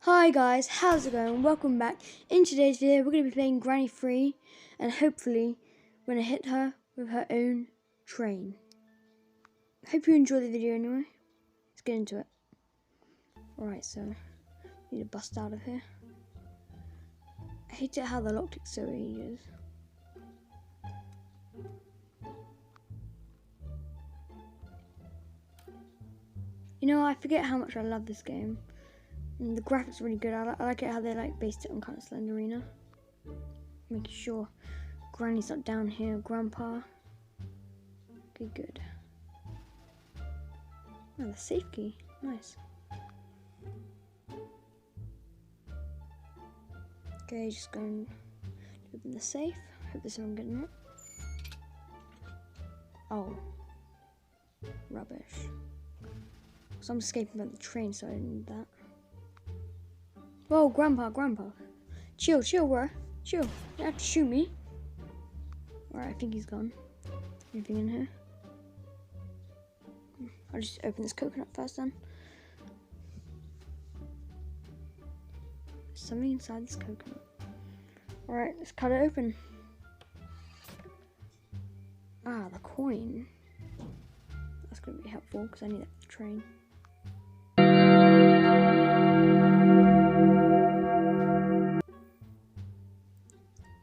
Hi guys, how's it going? Welcome back. In today's video we're going to be playing Granny 3 and hopefully we're going to hit her with her own train. Hope you enjoy the video anyway. Let's get into it. Alright, so need to bust out of here. I hate it how the lock takes so ages. You know, I forget how much I love this game. And the graphics are really good. I like it how they based it on kind of Slenderina. Making sure Granny's not down here, Grandpa. Okay, good. Oh, the safe key. Nice. Okay, just going to open the safe. Hope there's someone good in it. Oh. Rubbish. So I'm escaping by the train, so I didn't need that. Whoa, Grandpa. Chill, bro. Chill. You don't have to shoot me. Alright, I think he's gone. Anything in here? I'll just open this coconut first then. There's something inside this coconut. Alright, let's cut it open. Ah, the coin. That's going to be helpful because I need that for the train.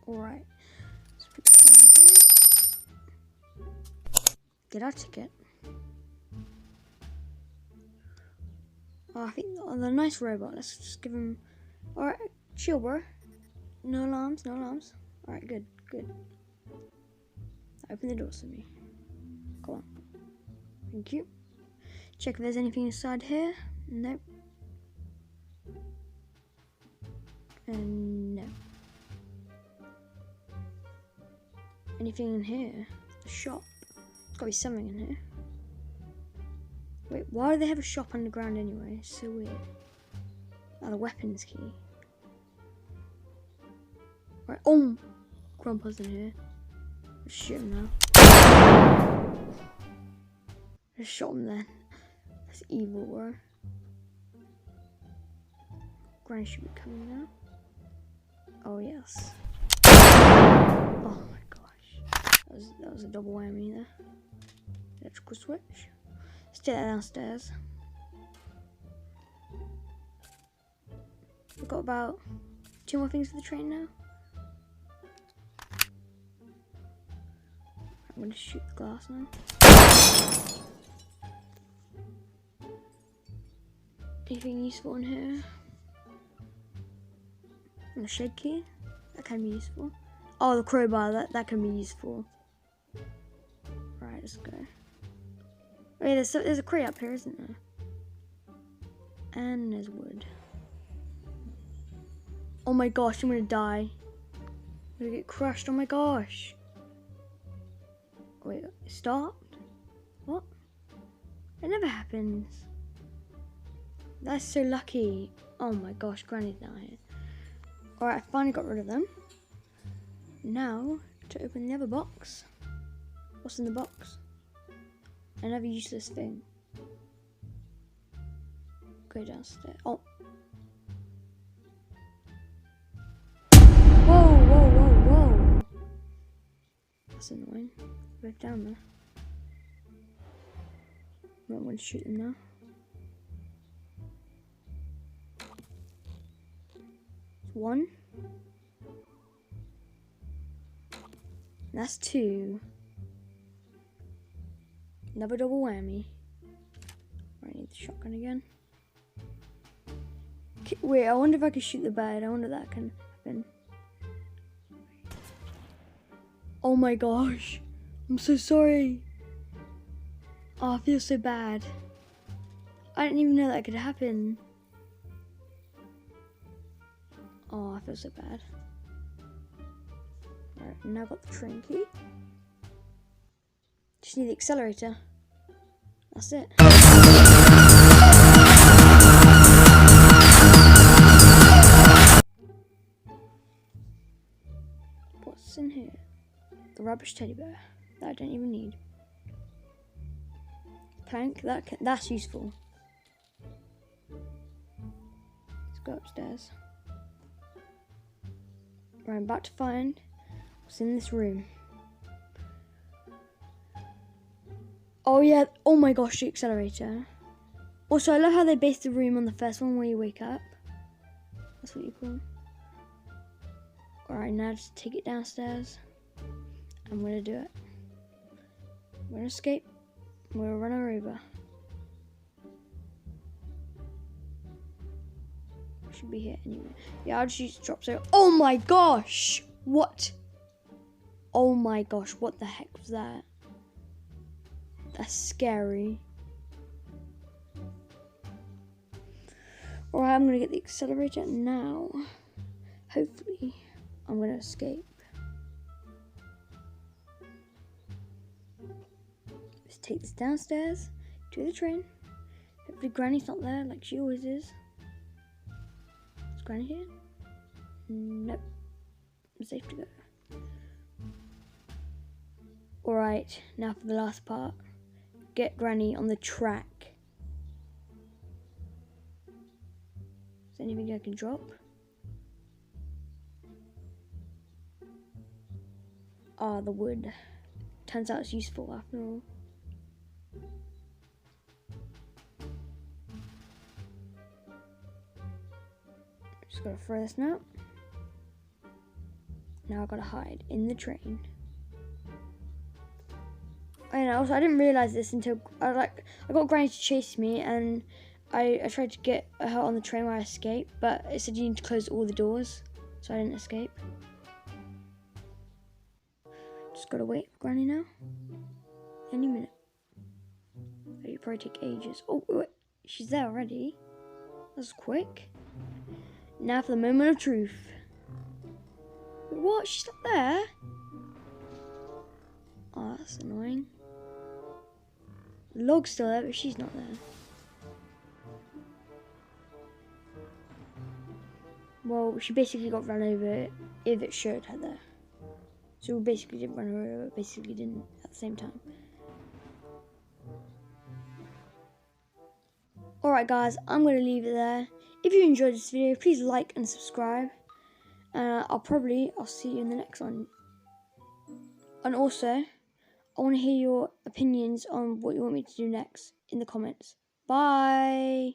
Alright, let's put the coin in here. Get our ticket. Oh, I think the nice robot. Let's just give him. Alright, chill, bro. No alarms. Alright, good. Open the doors for me. Come on. Thank you. Check if there's anything inside here. Nope. And no. Anything in here? The shop. There's gotta be something in here. Wait, why do they have a shop underground anyway? It's so weird. Oh, the weapons key. Right, oh! Grandpa's in here. Let's shoot him now. Just shot him then. That's evil, bro. Granny should be coming now. Oh, yes. Oh my gosh. That was a double whammy there. Electrical switch. Let's take that downstairs. We've got about 2 more things for the train now. I'm going to shoot the glass now. Anything useful in here? And the shed key? That can be useful. Oh, the crowbar, that can be useful. Right, let's go. Wait, there's a crate up here, isn't there? And there's wood. Oh my gosh, I'm gonna die. I'm gonna get crushed, oh my gosh. Wait, it stopped? What? It never happens. That's so lucky. Oh my gosh, Granny's down here. Alright, I finally got rid of them. Now, to open the other box. What's in the box? Another useless thing. Go downstairs. Oh. Whoa. That's annoying. Both down there. I'm going to shoot them now. One. That's 2. Another double whammy. I need the shotgun again. Wait, I wonder if I can shoot the bird. I wonder if that can happen. Oh my gosh. I'm so sorry. Oh, I feel so bad. I didn't even know that could happen. Oh, I feel so bad. Alright, now I've got the train key. Just need the accelerator. That's it. What's in here? The rubbish teddy bear. That I don't even need. Plank. That's useful. go upstairs. Right, I'm about to find what's in this room. Oh yeah, oh my gosh, the accelerator. Also, I love how they based the room on the first one where you wake up. That's what you call. Alright, now just take it downstairs. I'm gonna do it. I'm gonna escape. I'm gonna run her over. Should be here anyway. Yeah, I'll just use drop zone. Oh my gosh! What? Oh my gosh, what the heck was that? That's scary. Alright, I'm gonna get the accelerator now. Hopefully, I'm gonna escape. Let's take this downstairs to the train. Hopefully, Granny's not there like she always is. Is Granny here? Nope. I'm safe to go. Alright, now for the last part. Get Granny on the track. Is there anything I can drop? Ah, the wood. Turns out it's useful after all. Just gotta throw this now. Now I've gotta hide in the train. And also, I didn't realise this until I got Granny to chase me, and I tried to get her on the train where I escaped, but it said you need to close all the doors, so I didn't escape. Just gotta wait for Granny now. Any minute. It'll probably take ages. Oh, wait, she's there already. That's quick. Now for the moment of truth. Wait, what? She's not there? Oh, that's annoying. The log's still there, but she's not there. Well, she basically got run over if it showed her there. So we basically didn't run her over, but basically didn't at the same time. Alright guys, I'm going to leave it there. If you enjoyed this video, please like and subscribe. I'll see you in the next one. And also, I want to hear your opinions on what you want me to do next in the comments. Bye!